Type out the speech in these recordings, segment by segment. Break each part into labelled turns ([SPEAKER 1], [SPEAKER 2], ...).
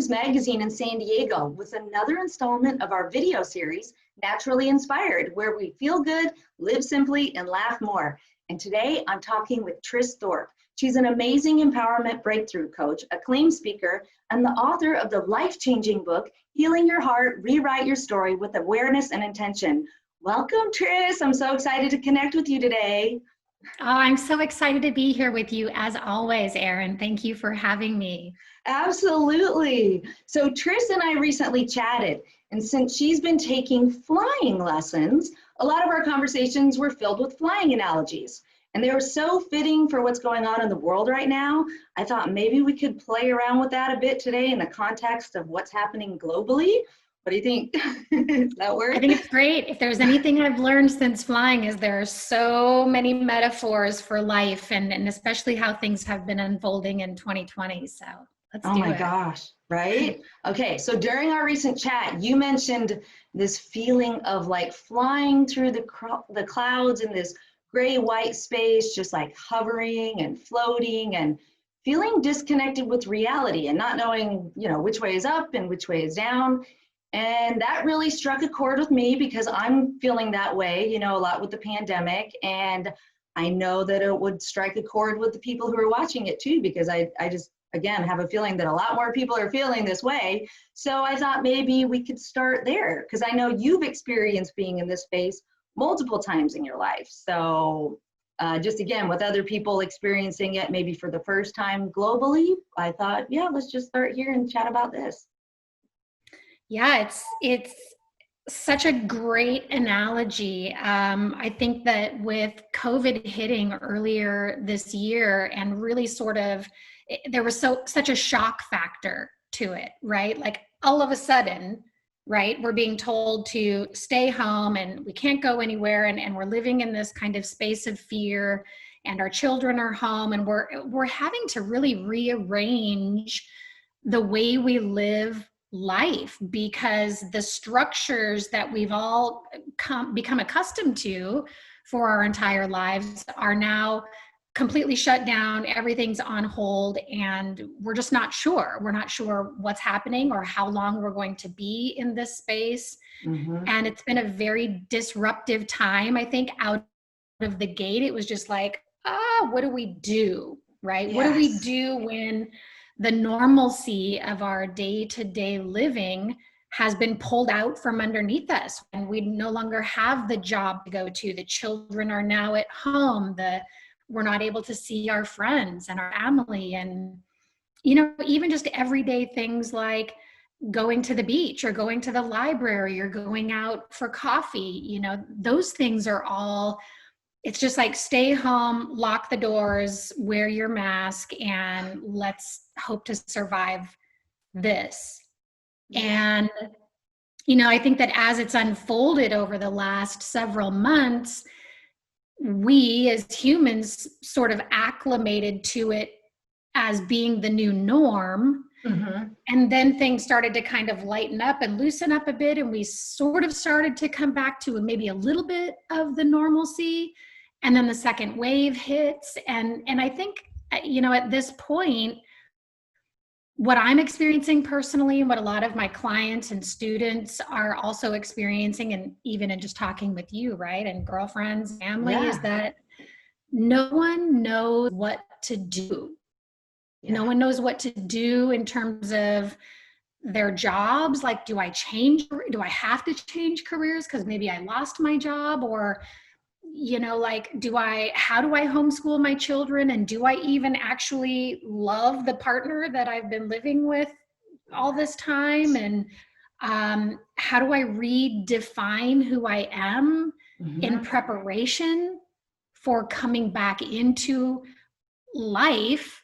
[SPEAKER 1] Times Magazine in San Diego with another installment of our video series, Naturally Inspired, where we feel good, live simply, and laugh more. And today I'm talking with Tris Thorp. She's an amazing empowerment breakthrough coach, acclaimed speaker, and the author of the life-changing book, Healing Your Heart, Rewrite Your Story with Awareness and Intention. Welcome, Tris. I'm so excited to connect with you today.
[SPEAKER 2] Oh, I'm so excited to be here with you as always, Erin. Thank you for having me.
[SPEAKER 1] Absolutely. So Tris and I recently chatted, and since she's been taking flying lessons, a lot of our conversations were filled with flying analogies. And they were so fitting for what's going on in the world right now. I thought maybe we could play around with that a bit today in the context of what's happening globally. What do you think? Does that work?
[SPEAKER 2] I think it's great. If there's anything I've learned since flying is there are so many metaphors for life and especially how things have been unfolding in 2020. So let's do it.
[SPEAKER 1] Oh my gosh, right? Okay, so during our recent chat, you mentioned this feeling of like flying through the clouds in this gray white space, just like hovering and floating and feeling disconnected with reality and not knowing, which way is up and which way is down. And that really struck a chord with me because I'm feeling that way, a lot with the pandemic. And I know that it would strike a chord with the people who are watching it too, because I just, again, have a feeling that a lot more people are feeling this way. So I thought maybe we could start there because I know you've experienced being in this space multiple times in your life. So just again, with other people experiencing it maybe for the first time globally, I thought, yeah, let's just start here and chat about this.
[SPEAKER 2] Yeah, it's such a great analogy. I think that with COVID hitting earlier this year and really there was such a shock factor to it, right? Like all of a sudden, right, we're being told to stay home and we can't go anywhere and we're living in this kind of space of fear and our children are home and we're having to really rearrange the way we live life because the structures that we've all become accustomed to for our entire lives are now completely shut down. Everything's on hold and we're just not sure. We're not sure what's happening or how long we're going to be in this space. Mm-hmm. And it's been a very disruptive time. I think out of the gate, it was just like, what do we do? Right? Yes. What do we do when the normalcy of our day-to-day living has been pulled out from underneath us and we no longer have the job to go to. The children are now at home. We're not able to see our friends and our family and, even just everyday things like going to the beach or going to the library or going out for coffee, those things are all, it's just like stay home, lock the doors, wear your mask, and let's hope to survive this. Yeah. And, I think that as it's unfolded over the last several months, we as humans sort of acclimated to it as being the new norm. Mm-hmm. And then things started to kind of lighten up and loosen up a bit. And we sort of started to come back to maybe a little bit of the normalcy. And then the second wave hits. And I think, at this point, what I'm experiencing personally and what a lot of my clients and students are also experiencing, and even in just talking with you, right, and girlfriends, family, is that no one knows what to do. Yeah. No one knows what to do in terms of their jobs. Like, do I have to change careers because maybe I lost my job? Or, how do I homeschool my children? And do I even actually love the partner that I've been living with all this time? And how do I redefine who I am in preparation for coming back into life?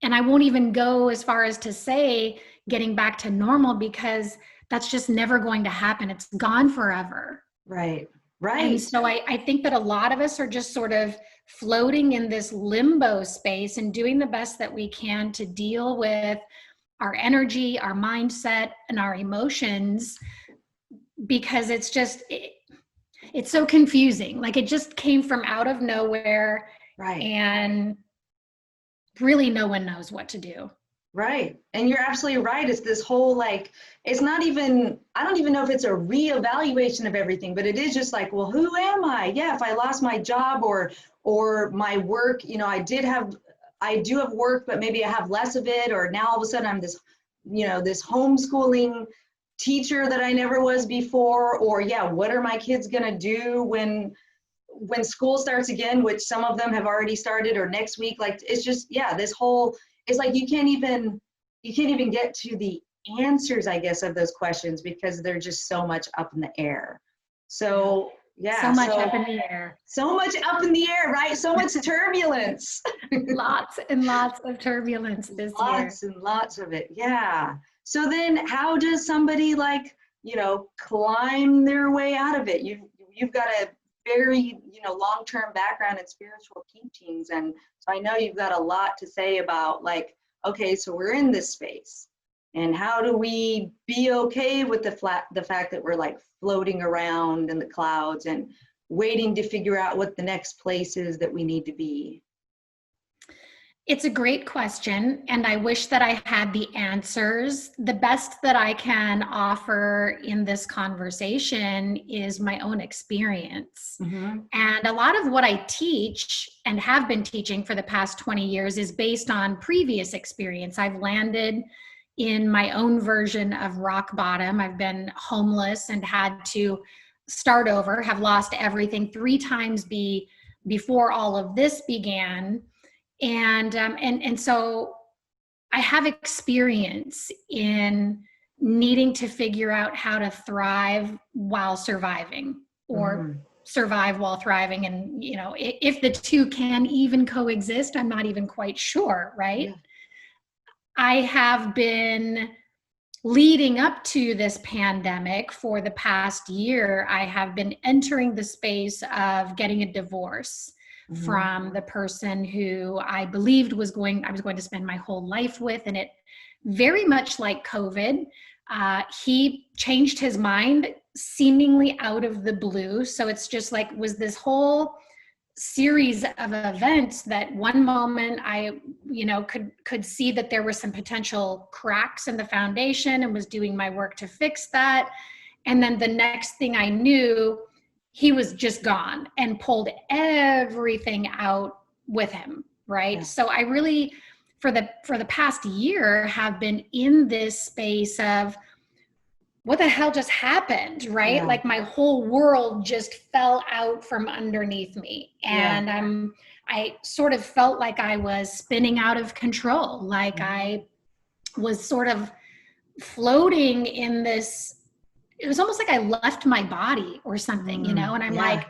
[SPEAKER 2] And I won't even go as far as to say getting back to normal because that's just never going to happen. It's gone forever.
[SPEAKER 1] Right.
[SPEAKER 2] And so I think that a lot of us are just sort of floating in this limbo space and doing the best that we can to deal with our energy, our mindset, and our emotions because it's so confusing. Like it just came from out of nowhere. Right. And really no one knows what to do.
[SPEAKER 1] Right. And you're absolutely right. It's this whole like, it's not even, I don't even know if it's a reevaluation of everything, but it is just like, well, who am I? Yeah, if I lost my job or my work, you know, I do have work, but maybe I have less of it, or now all of a sudden I'm this, you know, this homeschooling teacher that I never was before, or yeah, what are my kids gonna do when school starts again, which some of them have already started, or next week? Like, it's just, yeah, this whole, it's like you can't even get to the answers, I guess, of those questions because they're just so much up in the air. So yeah,
[SPEAKER 2] So much up in the air.
[SPEAKER 1] so much up in the air, right? So much turbulence.
[SPEAKER 2] Lots and lots of turbulence this year.
[SPEAKER 1] Lots and lots of it. Yeah. So then how does somebody, like, you know, climb their way out of it? You've got a very, you know, long-term background in spiritual teachings, and so I know you've got a lot to say about, like, okay, so we're in this space, and how do we be okay with the fact that we're like floating around in the clouds and waiting to figure out what the next place is that we need to be?
[SPEAKER 2] It's a great question, and I wish that I had the answers. The best that I can offer in this conversation is my own experience.
[SPEAKER 1] Mm-hmm.
[SPEAKER 2] And a lot of what I teach and have been teaching for the past 20 years is based on previous experience. I've landed in my own version of rock bottom. I've been homeless and had to start over, have lost everything 3 times before all of this began. And so I have experience in needing to figure out how to thrive while surviving, or
[SPEAKER 1] Mm-hmm.
[SPEAKER 2] survive while thriving. And, you know, if the two can even coexist, I'm not even quite sure, right?
[SPEAKER 1] Yeah.
[SPEAKER 2] I have been leading up to this pandemic for the past year. I have been entering the space of getting a divorce
[SPEAKER 1] Mm-hmm.
[SPEAKER 2] from the person who I believed I was going to spend my whole life with. And it, very much like COVID, he changed his mind seemingly out of the blue. So it's just like, was this whole series of events that one moment I, you know, could see that there were some potential cracks in the foundation and was doing my work to fix that. And then the next thing I knew, he was just gone and pulled everything out with him, right?
[SPEAKER 1] Yeah.
[SPEAKER 2] So I really, for the past year, have been in this space of, what the hell just happened, right?
[SPEAKER 1] Yeah.
[SPEAKER 2] Like my whole world just fell out from underneath me.
[SPEAKER 1] Yeah.
[SPEAKER 2] And I sort of felt like I was spinning out of control, like
[SPEAKER 1] Mm-hmm.
[SPEAKER 2] I was sort of floating in this, it was almost like I left my body or something, you know? And I'm
[SPEAKER 1] Yeah.
[SPEAKER 2] like,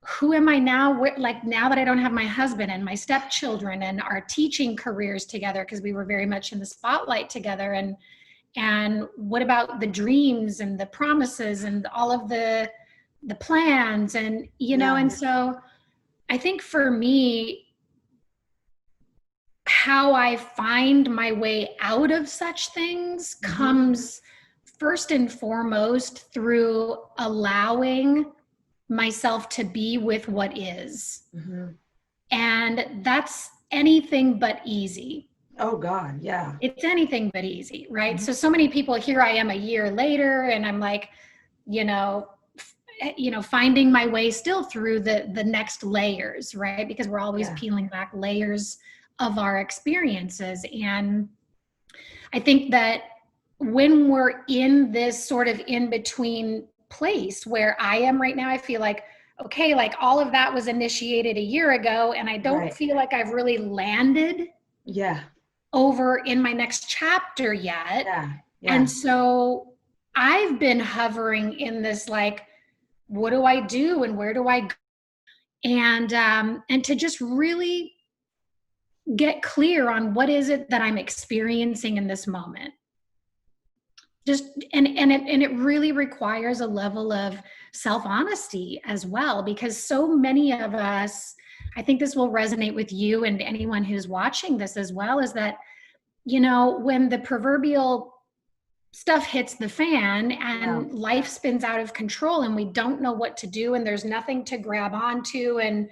[SPEAKER 2] who am I now? Like, now that I don't have my husband and my stepchildren and our teaching careers together, because we were very much in the spotlight together, and what about the dreams and the promises and all of the plans, and, you know?
[SPEAKER 1] Yeah.
[SPEAKER 2] And so I think for me, how I find my way out of such things comes first and foremost through allowing myself to be with what is.
[SPEAKER 1] Mm-hmm.
[SPEAKER 2] And that's anything but easy.
[SPEAKER 1] Oh God, yeah.
[SPEAKER 2] It's anything but easy, right?
[SPEAKER 1] Mm-hmm.
[SPEAKER 2] So many people, here I am a year later, and I'm like, you know, finding my way still through the next layers, right? Because we're always peeling back layers of our experiences. And I think that when we're in this sort of in between place where I am right now, I feel like, okay, like all of that was initiated a year ago, and I don't feel like I've really landed over in my next chapter yet.
[SPEAKER 1] Yeah.
[SPEAKER 2] And so I've been hovering in this, like, what do I do and where do I go? And to just really get clear on what is it that I'm experiencing in this moment. Just and it really requires a level of self-honesty as well, because so many of us, I think this will resonate with you and anyone who's watching this as well, is that, you know, when the proverbial stuff hits the fan and life spins out of control and we don't know what to do and there's nothing to grab onto and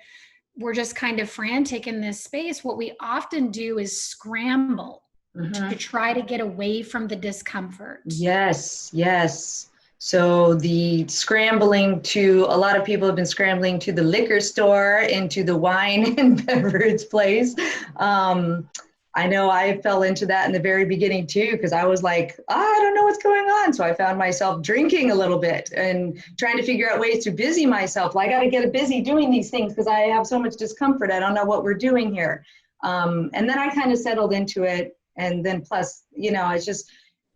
[SPEAKER 2] we're just kind of frantic in this space, what we often do is scramble. to try to get away from the discomfort.
[SPEAKER 1] Yes, yes. So a lot of people have been scrambling to the liquor store, into the wine and beverage place. I know I fell into that in the very beginning too, because I was like, I don't know what's going on. So I found myself drinking a little bit and trying to figure out ways to busy myself. Like, I got to get busy doing these things because I have so much discomfort. I don't know what we're doing here. And then I kind of settled into it. And then plus,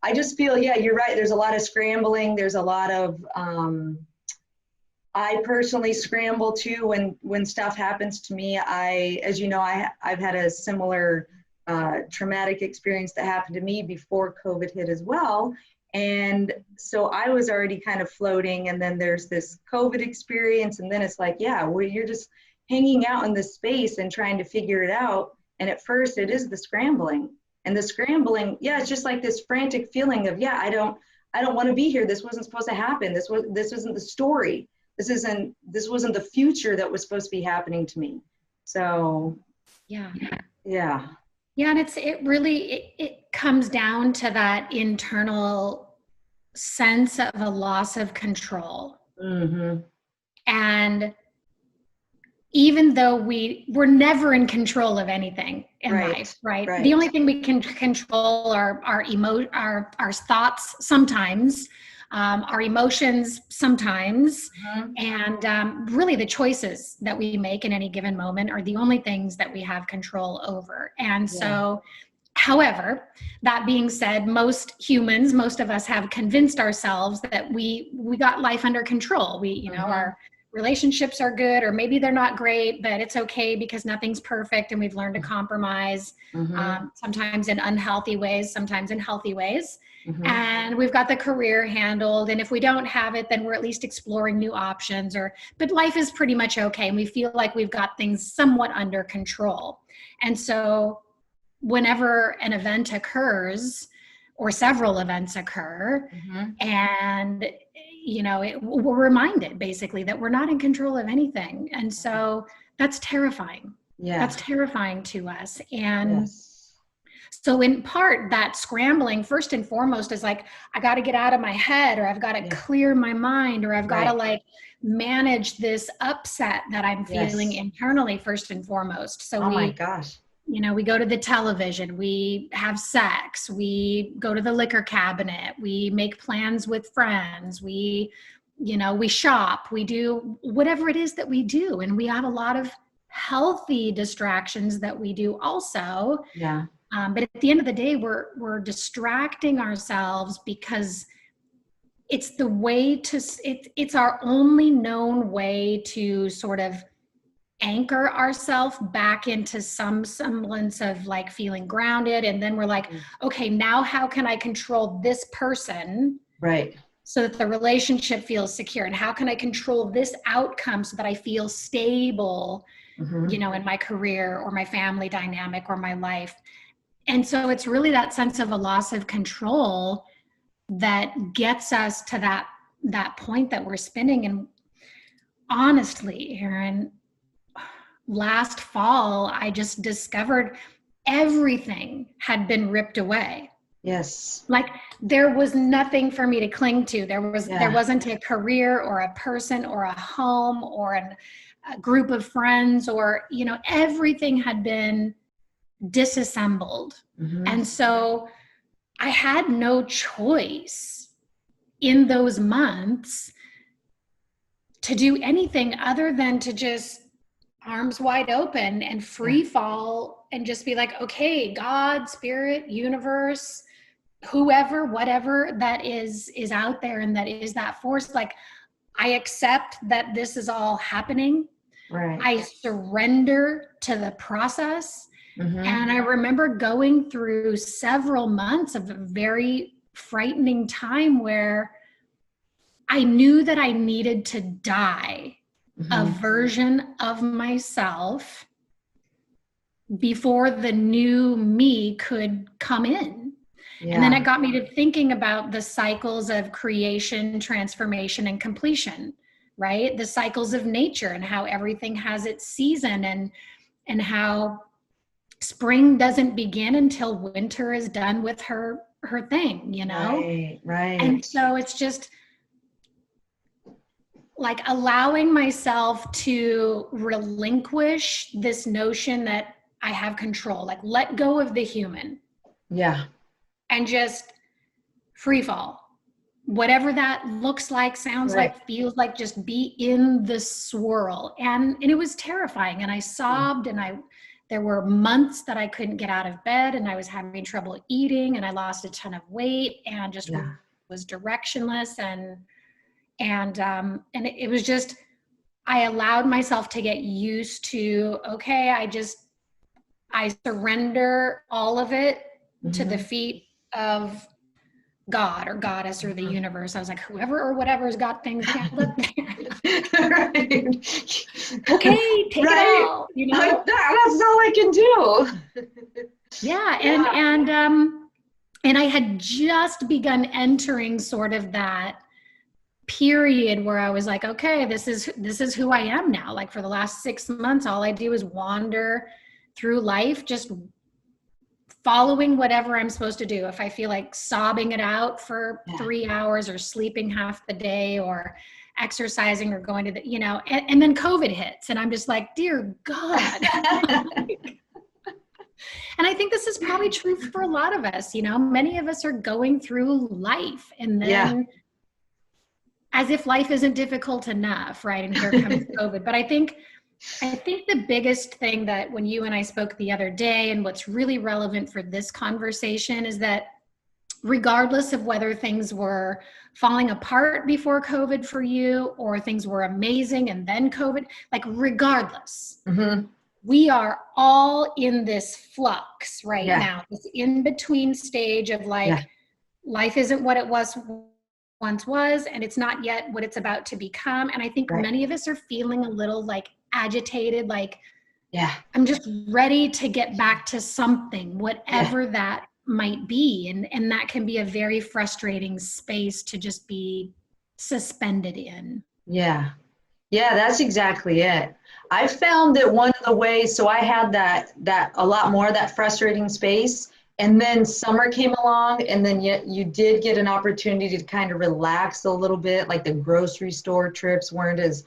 [SPEAKER 1] I just feel, yeah, you're right. There's a lot of scrambling. There's a lot of, I personally scramble too when stuff happens to me. As you know, I've had a similar traumatic experience that happened to me before COVID hit as well. And so I was already kind of floating, and then there's this COVID experience, and then it's like, yeah, well, you're just hanging out in this space and trying to figure it out. And at first it is the scrambling. And the scrambling, yeah, it's just like this frantic feeling of, yeah, I don't want to be here. This wasn't supposed to happen. This isn't the story. This wasn't the future that was supposed to be happening to me. So
[SPEAKER 2] yeah.
[SPEAKER 1] Yeah,
[SPEAKER 2] and it really comes down to that internal sense of a loss of control.
[SPEAKER 1] Mm-hmm.
[SPEAKER 2] And even though we're never in control of anything in life, right? The only thing we can control are our thoughts sometimes, our emotions sometimes, and really the choices that we make in any given moment are the only things that we have control over. And so, however, that being said, most of us have convinced ourselves that we got life under control. Our relationships are good, or maybe they're not great, but it's okay because nothing's perfect, and we've learned to compromise, sometimes in unhealthy ways, sometimes in healthy ways. And we've got the career handled, and if we don't have it, then we're at least exploring new options, but life is pretty much okay, and we feel like we've got things somewhat under control. And so whenever an event occurs, or several events occur, and we're reminded basically that we're not in control of anything. And so that's terrifying. Yeah. That's terrifying to us. And so in part, that scrambling, first and foremost, is like, I got to get out of my head, or I've got to clear my mind, or I've got to like manage this upset that I'm feeling internally first and foremost. So
[SPEAKER 1] my gosh.
[SPEAKER 2] We go to the television, we have sex, we go to the liquor cabinet, we make plans with friends, we shop, we do whatever it is that we do. And we have a lot of healthy distractions that we do also.
[SPEAKER 1] Yeah.
[SPEAKER 2] But at the end of the day, we're distracting ourselves because it's it's our only known way to sort of anchor ourselves back into some semblance of like feeling grounded. And then we're like, okay, now how can I control this person?
[SPEAKER 1] Right.
[SPEAKER 2] So that the relationship feels secure? And how can I control this outcome so that I feel stable, in my career or my family dynamic or my life? And so it's really that sense of a loss of control that gets us to that point that we're spinning. And honestly, Erin, last fall, I just discovered everything had been ripped away.
[SPEAKER 1] Yes.
[SPEAKER 2] Like there was nothing for me to cling to. There wasn't a career or a person or a home or a group of friends, or, everything had been disassembled. And so I had no choice in those months to do anything other than to just arms wide open and free fall and just be like, okay, God, spirit, universe, whoever, whatever that is out there, and that is that force, like, I accept that this is all happening.
[SPEAKER 1] Right.
[SPEAKER 2] I surrender to the process. And I remember going through several months of a very frightening time where I knew that I needed to die a version of myself before the new me could come in. Yeah. And then it got me to thinking about the cycles of creation, transformation, and completion, right? The cycles of nature and how everything has its season, and how spring doesn't begin until winter is done with her thing, you know?
[SPEAKER 1] Right, right.
[SPEAKER 2] And so it's just like allowing myself to relinquish this notion that I have control, like let go of the human.
[SPEAKER 1] Yeah.
[SPEAKER 2] And just free fall. Whatever that looks like, sounds
[SPEAKER 1] Right.
[SPEAKER 2] like, feels like, just be in the swirl. And it was terrifying. And I sobbed, and there were months that I couldn't get out of bed, and I was having trouble eating, and I lost a ton of weight and just was directionless. And it was just, I allowed myself to get used to, okay, I surrender all of it to the feet of God or goddess or the universe. I was like, whoever or whatever's got things handled there.
[SPEAKER 1] Right.
[SPEAKER 2] Okay, take it all, you know?
[SPEAKER 1] Like, that's all I can do.
[SPEAKER 2] Yeah, and I had just begun entering sort of that period where I was like, okay, this is who I am now. Like for the last 6 months, all I do is wander through life, just following whatever I'm supposed to do. If I feel like sobbing it out for 3 hours, or sleeping half the day, or exercising, or going to the, you know, and then COVID hits, and I'm just like, dear God. And I think this is probably true for a lot of us, you know, many of us are going through life, and then as if life isn't difficult enough, right? And here comes COVID. But I think the biggest thing that when you and I spoke the other day, and what's really relevant for this conversation, is that regardless of whether things were falling apart before COVID for you, or things were amazing and then COVID, like regardless, we are all in this flux right now, this in-between stage of like, life isn't what it once was, and it's not yet what it's about to become. And I think many of us are feeling a little like agitated, like, I'm just ready to get back to something, whatever that might be. And that can be a very frustrating space to just be suspended in.
[SPEAKER 1] Yeah, that's exactly it. I found that one of the ways, so I had that a lot more, that frustrating space, and then summer came along, and then you did get an opportunity to kind of relax a little bit, like the grocery store trips weren't as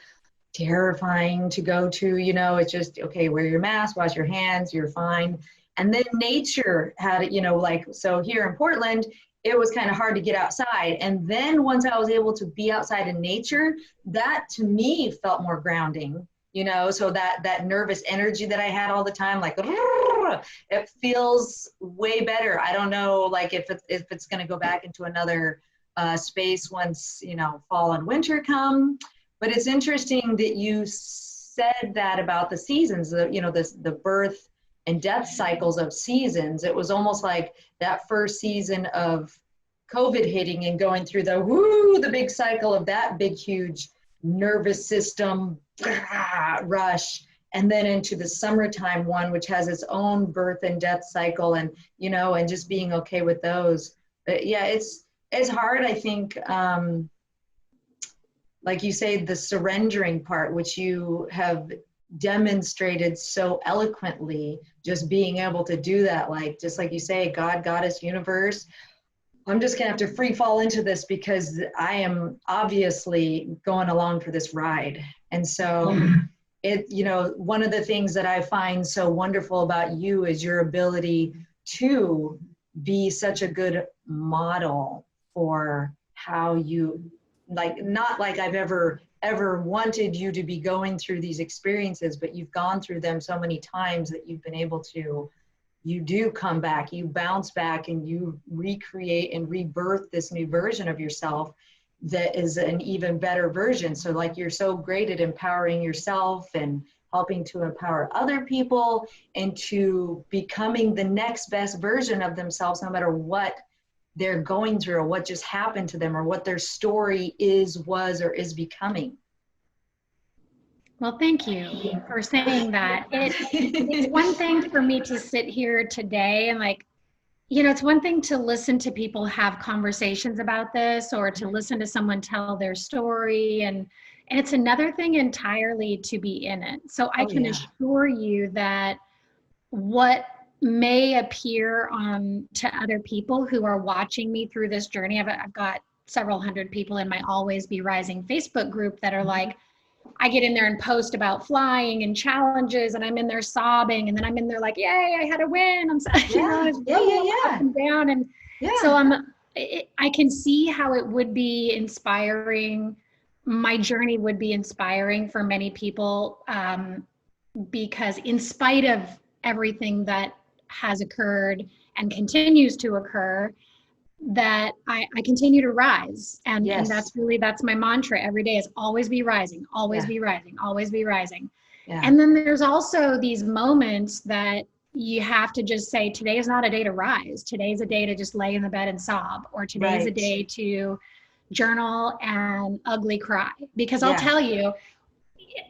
[SPEAKER 1] terrifying to go to, you know, it's just, okay, wear your mask, wash your hands, you're fine. And then nature had it, you know, like, so here in Portland, it was kind of hard to get outside. And then once I was able to be outside in nature, that to me felt more grounding, you know, so that nervous energy that I had all the time, like, it feels way better. I don't know, like if it's going to go back into another space once, you know, fall and winter come. But it's interesting that you said that about the seasons, you know, the birth and death cycles of seasons. It was almost like that first season of COVID hitting and going through the big cycle of that big, huge nervous system rush, and then into the summertime one, which has its own birth and death cycle, and, you know, and just being okay with those. But yeah, it's hard, I think, like you say, the surrendering part, which you have demonstrated so eloquently, just being able to do that, like, just like you say, God, goddess, universe, I'm just gonna have to free fall into this because I am obviously going along for this ride. And so you know, one of the things that I find so wonderful about you is your ability to be such a good model for how you, like, not like I've ever wanted you to be going through these experiences, but you've gone through them so many times that you've been able to, you do come back, you bounce back, and you recreate and rebirth this new version of yourself that is an even better version. So like, you're so great at empowering yourself and helping to empower other people into becoming the next best version of themselves, no matter what they're going through or what just happened to them or what their story is, was, or is becoming.
[SPEAKER 2] Well, thank you for saying that. It's one thing for me to sit here today and, like, you know, it's one thing to listen to people have conversations about this, or to listen to someone tell their story, and it's another thing entirely to be in it. So I can assure you that what may appear to other people who are watching me through this journey. I've got several hundred people in my Always Be Rising Facebook group that are like, I get in there and post about flying and challenges, and I'm in there sobbing, and then I'm in there like, yay, I had a win. I'm so, it's up and down. And so I can see how it would be inspiring. My journey would be inspiring for many people, because in spite of everything that has occurred and continues to occur, that I continue to rise. And that's my mantra every day, is always be rising, always be rising, always be rising. And then there's also these moments that you have to just say, today is not a day to rise. Today's a day to just lay in the bed and sob, or today's a day to journal and ugly cry. Because I'll tell you,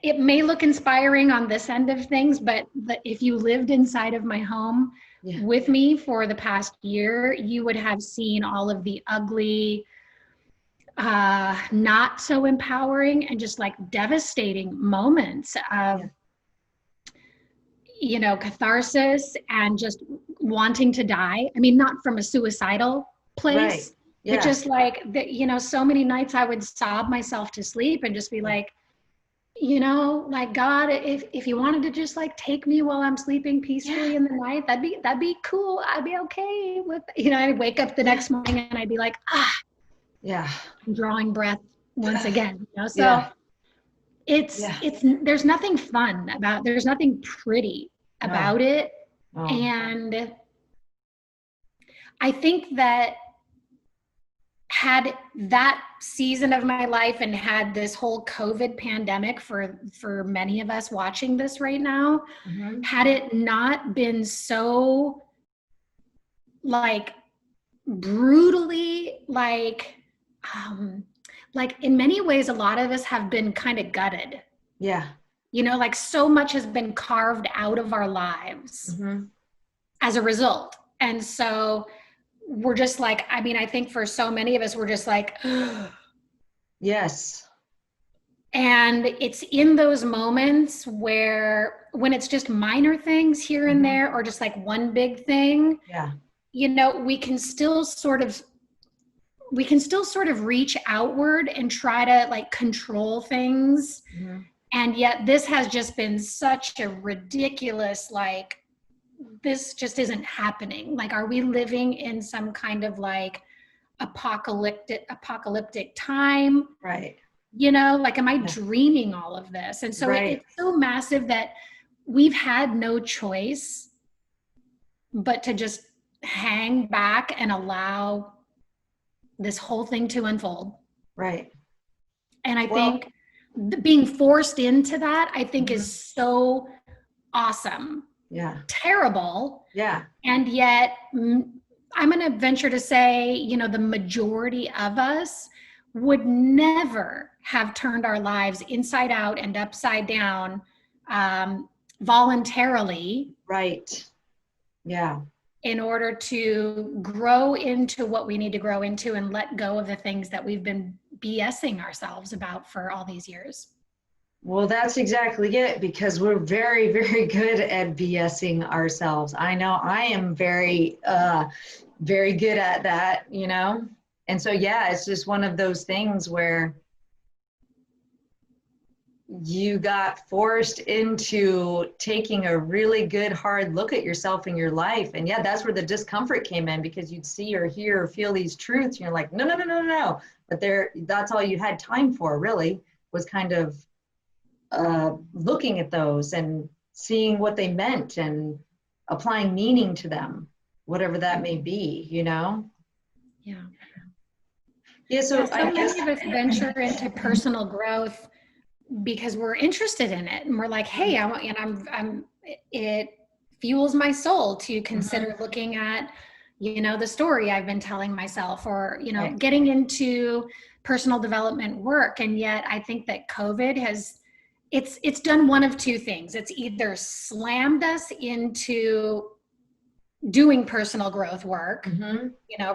[SPEAKER 2] it may look inspiring on this end of things, but if you lived inside of my home with me for the past year, you would have seen all of the ugly, not so empowering and just like devastating moments of, catharsis and just wanting to die. I mean, not from a suicidal place, but just like, so many nights I would sob myself to sleep and just be like, like, God, if you wanted to just like take me while I'm sleeping peacefully in the night, that'd be cool. I'd be okay with, I'd wake up the next morning and I'd be like, I'm drawing breath once again, so it's there's nothing fun about, there's nothing pretty about it. And I think that had that season of my life and had this whole COVID pandemic for many of us watching this right now, had it not been so like brutally, like in many ways, a lot of us have been kind of gutted. Like so much has been carved out of our lives as a result. And so we're just like, I think for so many of us, we're just like,
[SPEAKER 1] yes.
[SPEAKER 2] And it's in those moments when it's just minor things here and there, or just like one big thing, we can still sort of reach outward and try to like control things. And yet this has just been such a ridiculous, like, this just isn't happening. Like, are we living in some kind of like apocalyptic time?
[SPEAKER 1] Right.
[SPEAKER 2] Like, am I dreaming all of this? And so it's so massive that we've had no choice but to just hang back and allow this whole thing to unfold.
[SPEAKER 1] Right.
[SPEAKER 2] And I think being forced into that, I think is so awesome. Terrible. And yet I'm going to venture to say, the majority of us would never have turned our lives inside out and upside down voluntarily.
[SPEAKER 1] Right.
[SPEAKER 2] In order to grow into what we need to grow into and let go of the things that we've been BSing ourselves about for all these years.
[SPEAKER 1] Well, that's exactly it, because we're very, very good at BSing ourselves. I know I am very, very good at that, And so, it's just one of those things where you got forced into taking a really good, hard look at yourself in your life. And that's where the discomfort came in, because you'd see or hear or feel these truths. And you're like, no. But that's all you had time for, really, was kind of looking at those and seeing what they meant and applying meaning to them, whatever that may be, So I guess
[SPEAKER 2] many of us venture into personal growth because we're interested in it, and we're like, hey, it fuels my soul to consider looking at, the story I've been telling myself, or, getting into personal development work. And yet I think that COVID it's done one of two things. It's either slammed us into doing personal growth work,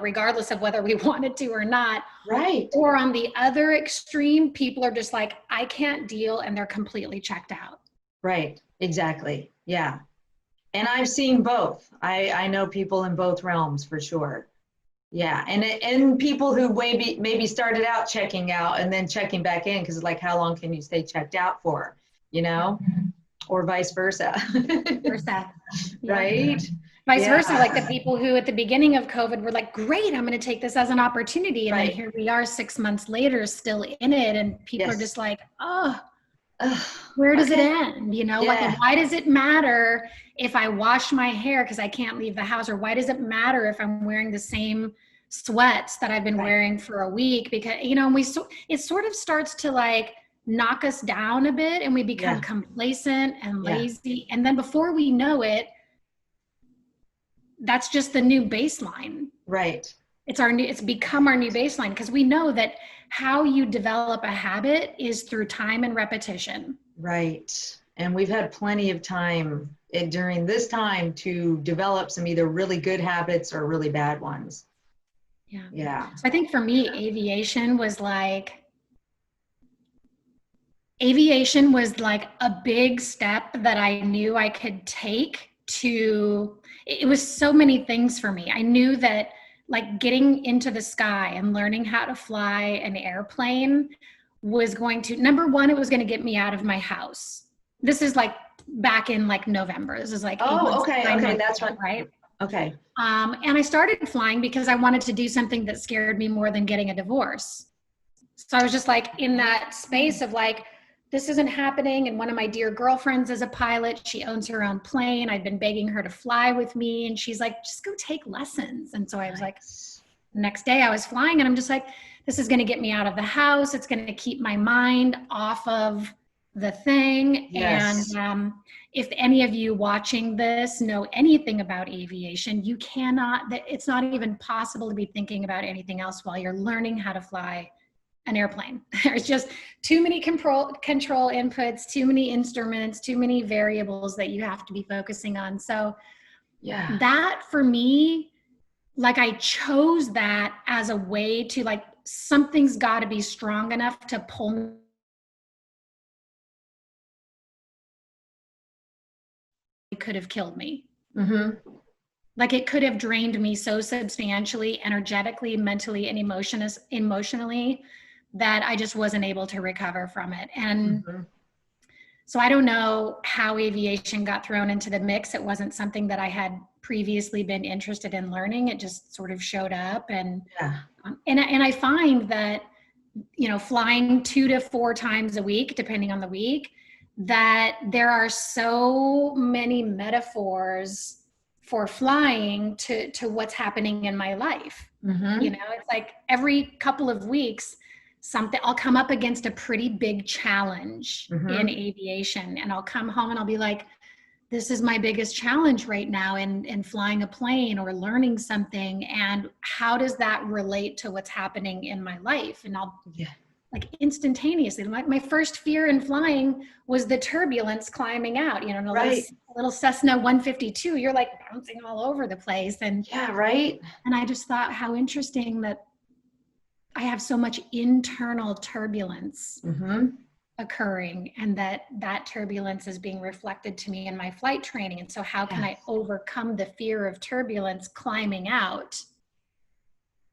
[SPEAKER 2] regardless of whether we wanted to or not.
[SPEAKER 1] Right.
[SPEAKER 2] Or on the other extreme, people are just like, I can't deal, and they're completely checked out.
[SPEAKER 1] Right. Exactly. Yeah. And I've seen both. I know people in both realms for sure. Yeah, and people who maybe started out checking out and then checking back in, because like, how long can you stay checked out for, you know, or vice versa.
[SPEAKER 2] Versa.
[SPEAKER 1] Right?
[SPEAKER 2] Vice versa, like the people who at the beginning of COVID were like, great, I'm going to take this as an opportunity. And then here we are 6 months later, still in it. And people are just like, oh, where does it end? You know, like, why does it matter if I wash my hair because I can't leave the house? Or why does it matter if I'm wearing the same sweats that I've been wearing for a week? Because, you know, it sort of starts to like knock us down a bit, and we become complacent and lazy. And then before we know it, that's just the new baseline.
[SPEAKER 1] Right.
[SPEAKER 2] It's become our new baseline, because we know that how you develop a habit is through time and repetition.
[SPEAKER 1] Right. And we've had plenty of time during this time to develop some either really good habits or really bad ones. Yeah.
[SPEAKER 2] So I think for me, aviation was like a big step that I knew I could take to, it was so many things for me. I knew that like getting into the sky and learning how to fly an airplane was going to, number one, it was going to get me out of my house. This is like back in like November. This is like,
[SPEAKER 1] okay, that's
[SPEAKER 2] right.
[SPEAKER 1] Okay.
[SPEAKER 2] And I started flying because I wanted to do something that scared me more than getting a divorce. So I was just like in that space of like, this isn't happening. And one of my dear girlfriends is a pilot. She owns her own plane. I've been begging her to fly with me. And she's like, just go take lessons. And so I was like, the next day I was flying, and I'm just like, this is going to get me out of the house. It's going to keep my mind off of the thing.
[SPEAKER 1] Yes.
[SPEAKER 2] And if any of you watching this know anything about aviation, you cannot, it's not even possible to be thinking about anything else while you're learning how to fly an airplane. There's just too many control inputs, too many instruments, too many variables that you have to be focusing on. So that for me, like I chose that as a way to like, something's got to be strong enough to pull me. It could have killed me.
[SPEAKER 1] Mm-hmm.
[SPEAKER 2] Like it could have drained me so substantially, energetically, mentally, and emotionally, that I just wasn't able to recover from it. And so I don't know how aviation got thrown into the mix. It wasn't something that I had previously been interested in learning. It just sort of showed up. And I find that, you know, flying 2 to 4 times a week, depending on the week, that there are so many metaphors for flying to what's happening in my life. You know, it's like every couple of weeks, I'll come up against a pretty big challenge in aviation, and I'll come home and I'll be like, this is my biggest challenge right now in flying a plane or learning something. And how does that relate to what's happening in my life? And I'll like instantaneously, my first fear in flying was the turbulence climbing out, you know, little Cessna 152, you're like bouncing all over the place. And and I just thought how interesting that I have so much internal turbulence occurring, and that turbulence is being reflected to me in my flight training. And so how can I overcome the fear of turbulence climbing out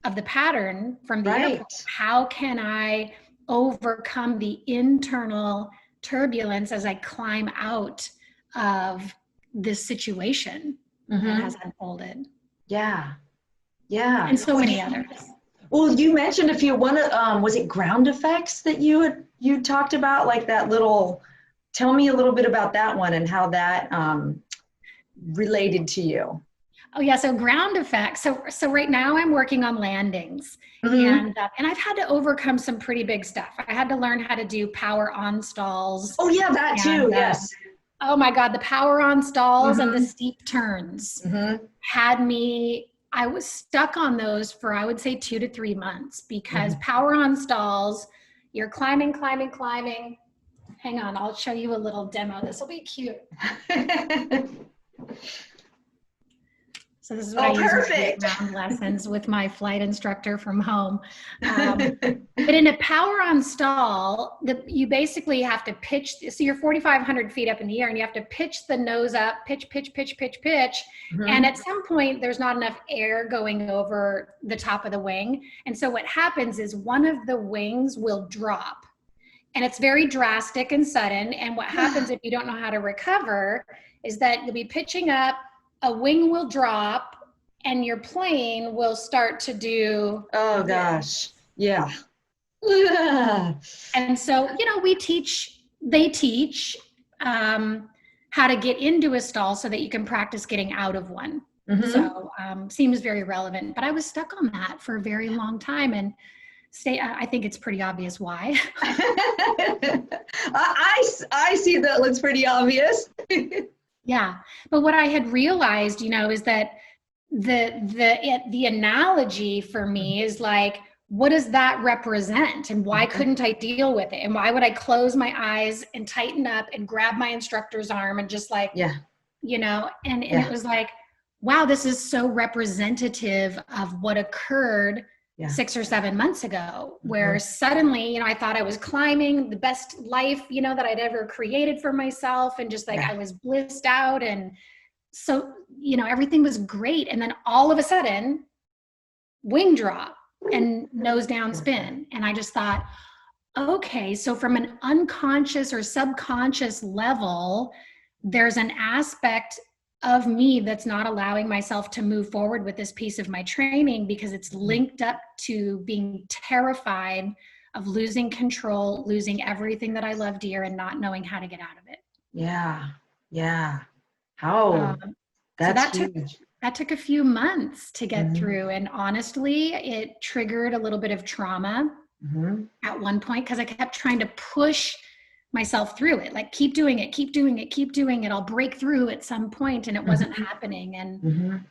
[SPEAKER 2] of the pattern from the airport? How can I overcome the internal turbulence as I climb out of this situation that has unfolded? And so many others.
[SPEAKER 1] Well, you mentioned a few. One was it ground effects that you talked about, like that little. Tell me a little bit about that one and how that related to you.
[SPEAKER 2] Oh yeah, so ground effects. So right now I'm working on landings, and I've had to overcome some pretty big stuff. I had to learn how to do power on stalls.
[SPEAKER 1] Oh yeah, that too. Yes.
[SPEAKER 2] Oh my God, the power on stalls and the steep turns had me. I was stuck on those for, I would say, 2 to 3 months, because power on stalls, you're climbing. Hang on, I'll show you a little demo. This will be cute. So So this is what I
[SPEAKER 1] Oh,
[SPEAKER 2] use in my
[SPEAKER 1] perfect.
[SPEAKER 2] ground lessons with my flight instructor from home. But in a power on stall, you basically have to pitch. So you're 4,500 feet up in the air, and you have to pitch the nose up, pitch, pitch, pitch, pitch, pitch. And at some point, there's not enough air going over the top of the wing. And so what happens is one of the wings will drop. And it's very drastic and sudden. And what happens if you don't know how to recover is that you'll be pitching up, a wing will drop, and your plane will start to do.
[SPEAKER 1] Oh gosh. Yeah.
[SPEAKER 2] And so, they teach how to get into a stall so that you can practice getting out of one. So seems very relevant, but I was stuck on that for a very long time, and I think it's pretty obvious why.
[SPEAKER 1] I see that looks pretty obvious.
[SPEAKER 2] Yeah, but what I had realized, is that the analogy for me is like, what does that represent, and why couldn't I deal with it, and why would I close my eyes and tighten up and grab my instructor's arm and just like, and it was like, wow, this is so representative of what occurred 6 or 7 months ago, where suddenly, I thought I was climbing the best life, that I'd ever created for myself. And just like, I was blissed out. And so, everything was great. And then all of a sudden, wing drop and nose down spin. And I just thought, okay, so from an unconscious or subconscious level, there's an aspect of me that's not allowing myself to move forward with this piece of my training because it's linked up to being terrified of losing control, losing everything that I love dear, and not knowing how to get out of it.
[SPEAKER 1] Yeah. How? That's huge.
[SPEAKER 2] That took a few months to get through. And honestly, it triggered a little bit of trauma at one point, because I kept trying to push myself through it, like keep doing it, I'll break through at some point, and it wasn't happening. And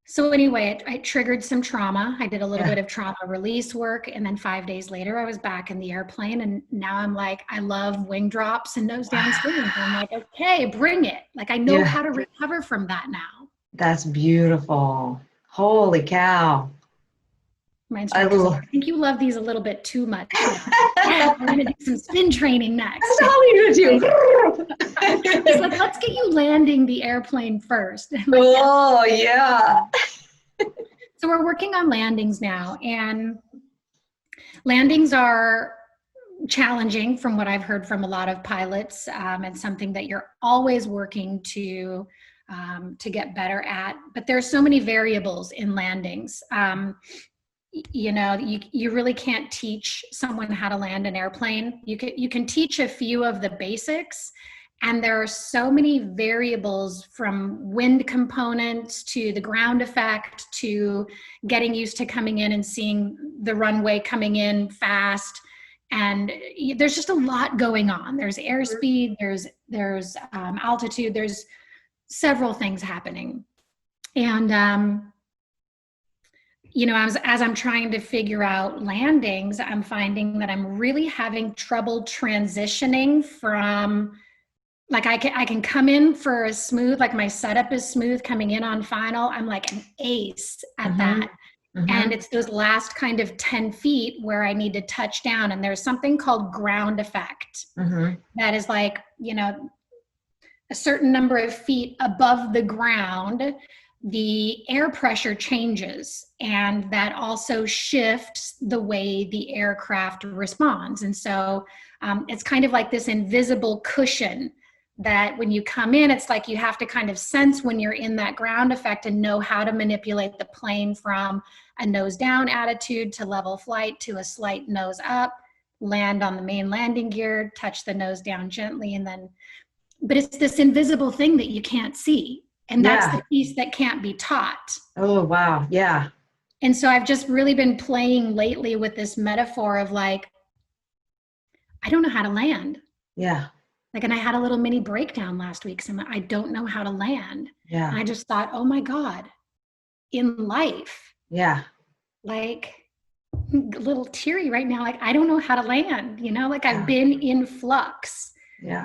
[SPEAKER 2] so anyway, it triggered some trauma. I did a little bit of trauma release work, and then 5 days later I was back in the airplane, and now I'm like, I love wing drops and nose down spins. I'm like, okay, bring it. Like, I know how to recover from that now.
[SPEAKER 1] That's beautiful. Holy cow.
[SPEAKER 2] My instructor's like, I think you love these a little bit too much. We're going to do some spin training next.
[SPEAKER 1] That's all we're going to do.
[SPEAKER 2] He's like, let's get you landing the airplane first. Like,
[SPEAKER 1] oh, yeah.
[SPEAKER 2] So we're working on landings now. And landings are challenging from what I've heard from a lot of pilots, and something that you're always working to get better at. But there's so many variables in landings. You really can't teach someone how to land an airplane. You can teach a few of the basics, and there are so many variables, from wind components to the ground effect to getting used to coming in and seeing the runway coming in fast. And there's just a lot going on. There's airspeed, there's altitude, there's several things happening. And as I'm trying to figure out landings, I'm finding that I'm really having trouble transitioning from, like, I can come in for a smooth, like my setup is smooth coming in on final. I'm like an ace at that. And it's those last kind of 10 feet where I need to touch down. And there's something called ground effect that is like, a certain number of feet above the ground, the air pressure changes, and that also shifts the way the aircraft responds. And so it's kind of like this invisible cushion that when you come in, it's like you have to kind of sense when you're in that ground effect and know how to manipulate the plane from a nose down attitude to level flight to a slight nose up, land on the main landing gear, touch the nose down gently, and then, but it's this invisible thing that you can't see. And that's the piece that can't be taught.
[SPEAKER 1] Oh, wow. Yeah.
[SPEAKER 2] And so I've just really been playing lately with this metaphor of like, I don't know how to land.
[SPEAKER 1] Yeah.
[SPEAKER 2] Like, and I had a little mini breakdown last week. So I don't know how to land.
[SPEAKER 1] Yeah.
[SPEAKER 2] And I just thought, oh my God, in life.
[SPEAKER 1] Yeah.
[SPEAKER 2] Like, a little teary right now. Like, I don't know how to land, like I've been in flux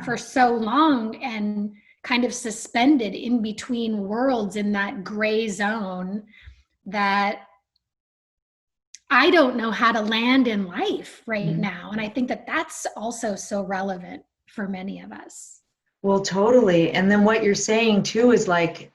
[SPEAKER 2] for so long. And kind of suspended in between worlds in that gray zone that I don't know how to land in life right now. And I think that that's also so relevant for many of us.
[SPEAKER 1] Well, totally. And then what you're saying too is like,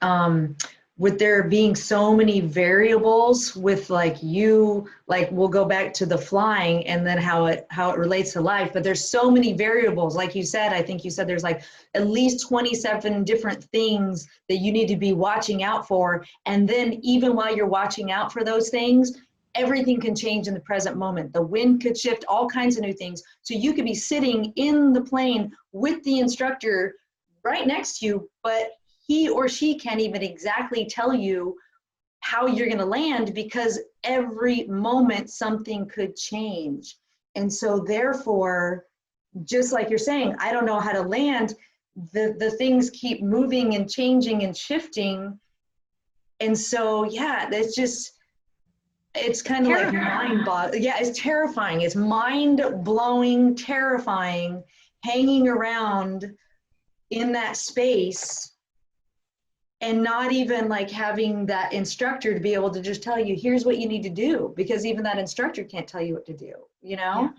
[SPEAKER 1] with there being so many variables with like you, like we'll go back to the flying and then how it relates to life, but there's so many variables. Like you said, I think you said there's like at least 27 different things that you need to be watching out for. And then even while you're watching out for those things, everything can change in the present moment. The wind could shift, all kinds of new things. So you could be sitting in the plane with the instructor right next to you, but he or she can't even exactly tell you how you're going to land because every moment something could change. And so therefore, just like you're saying, I don't know how to land, the things keep moving and changing and shifting. And so, yeah, it's kind of like mind-boggling. Yeah, it's terrifying. It's mind-blowing, terrifying, hanging around in that space and not even like having that instructor to be able to just tell you, here's what you need to do, because even that instructor can't tell you what to do, you know?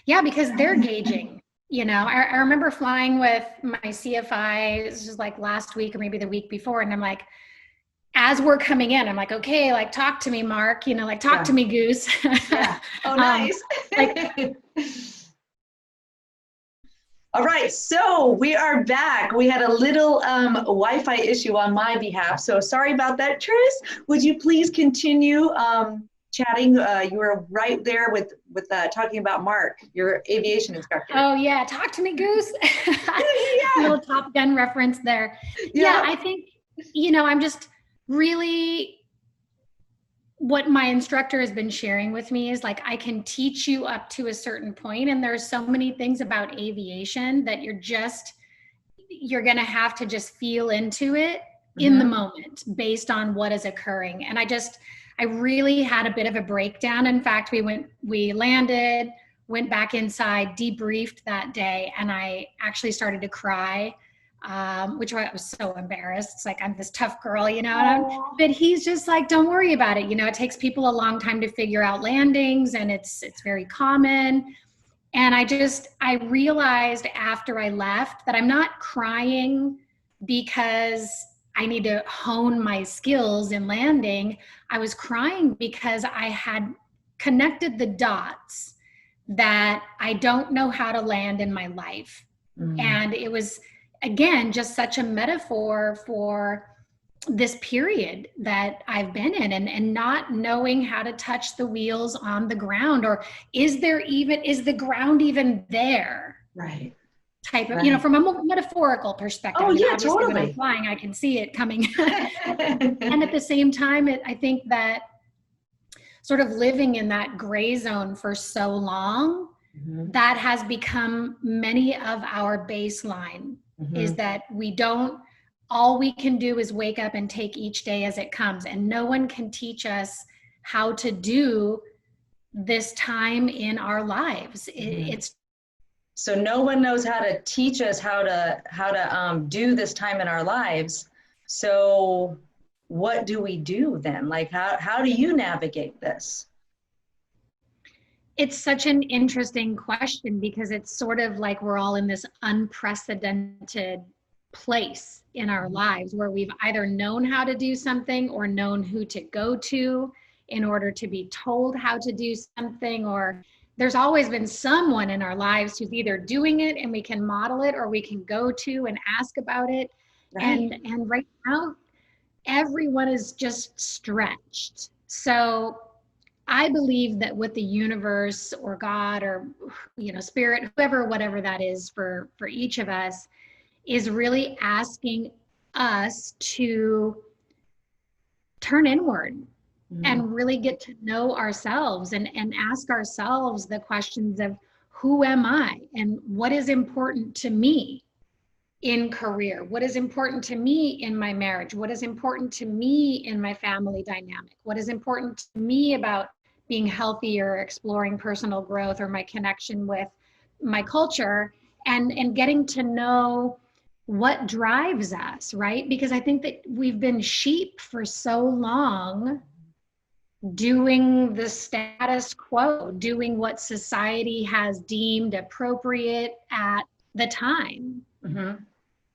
[SPEAKER 2] Yeah, because they're gauging. You know, I remember flying with my CFI, this was like last week or maybe the week before, and I'm like, as we're coming in, I'm like, okay, like talk to me, Mark, you know, like talk to me, Goose.
[SPEAKER 1] Yeah. Oh, nice. All right, so we are back. We had a little Wi-Fi issue on my behalf, so sorry about that. Tris, would you please continue chatting? You were right there with talking about Mark, your aviation instructor.
[SPEAKER 2] Oh yeah, talk to me, Goose.
[SPEAKER 1] Yeah.
[SPEAKER 2] Little Top Gun reference there. Yeah, I think, you know, I'm just really, what my instructor has been sharing with me is like, I can teach you up to a certain point, and there's so many things about aviation that you're going to have to just feel into it in the moment based on what is occurring. And I really had a bit of a breakdown. In fact, we landed, went back inside, debriefed that day, and I actually started to cry. Which I was so embarrassed. It's like, I'm this tough girl, you know, but he's just like, don't worry about it. You know, it takes people a long time to figure out landings, and it's very common. And I realized after I left that I'm not crying because I need to hone my skills in landing. I was crying because I had connected the dots that I don't know how to land in my life. And it was, again, just such a metaphor for this period that I've been in, and not knowing how to touch the wheels on the ground, or is the ground even there?
[SPEAKER 1] Right.
[SPEAKER 2] Type of, you know, from a metaphorical perspective.
[SPEAKER 1] Oh, yeah,
[SPEAKER 2] obviously
[SPEAKER 1] totally.
[SPEAKER 2] When I'm flying, I can see it coming. And at the same time, I think that sort of living in that gray zone for so long, that has become many of our baseline, is that all we can do is wake up and take each day as it comes. And no one can teach us how to do this time in our lives. It's
[SPEAKER 1] so no one knows how to teach us how to do this time in our lives. So what do we do then? Like, how do you navigate this?
[SPEAKER 2] It's such an interesting question, because it's sort of like we're all in this unprecedented place in our lives where we've either known how to do something or known who to go to in order to be told how to do something, or there's always been someone in our lives who's either doing it and we can model it, or we can go to and ask about it. Right. And right now, everyone is just stretched. So I believe that what the universe or God or, you know, spirit, whatever that is for each of us, is really asking us to turn inward and really get to know ourselves, and ask ourselves the questions of, who am I, and what is important to me in career? What is important to me in my marriage? What is important to me in my family dynamic? What is important to me about being healthy or exploring personal growth or my connection with my culture, and getting to know what drives us, right? Because I think that we've been sheep for so long, doing the status quo, doing what society has deemed appropriate at the time.
[SPEAKER 1] Mm-hmm.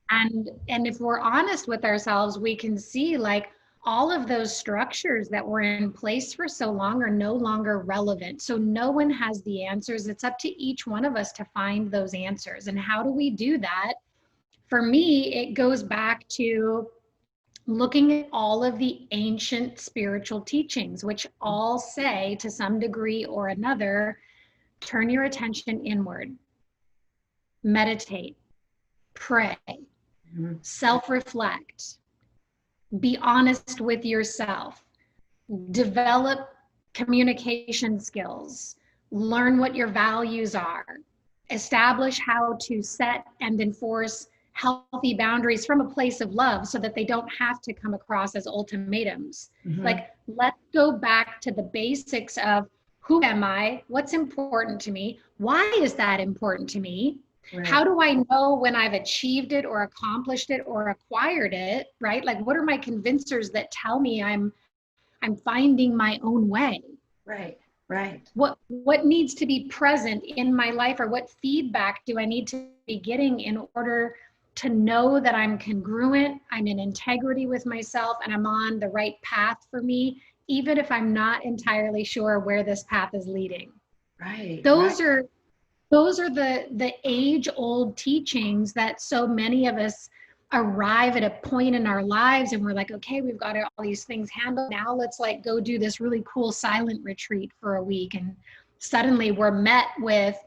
[SPEAKER 2] And if we're honest with ourselves, we can see like all of those structures that were in place for so long are no longer relevant. So no one has the answers. It's up to each one of us to find those answers. And how do we do that? For me, it goes back to looking at all of the ancient spiritual teachings, which all say to some degree or another, turn your attention inward, meditate, pray, self-reflect, be honest with yourself, develop communication skills, learn what your values are, establish how to set and enforce healthy boundaries from a place of love so that they don't have to come across as ultimatums. Like, let's go back to the basics of who am I? What's important to me? Why is that important to me? Right. How do I know when I've achieved it or accomplished it or acquired it, right? Like, what are my convincers that tell me I'm finding my own way?
[SPEAKER 1] Right, right.
[SPEAKER 2] What needs to be present in my life, or what feedback do I need to be getting in order to know that I'm congruent, I'm in integrity with myself, and I'm on the right path for me, even if I'm not entirely sure where this path is leading.
[SPEAKER 1] Right.
[SPEAKER 2] Those are the age-old teachings that so many of us arrive at a point in our lives and we're like, okay, we've got all these things handled. Now let's like go do this really cool silent retreat for a week. And suddenly we're met with,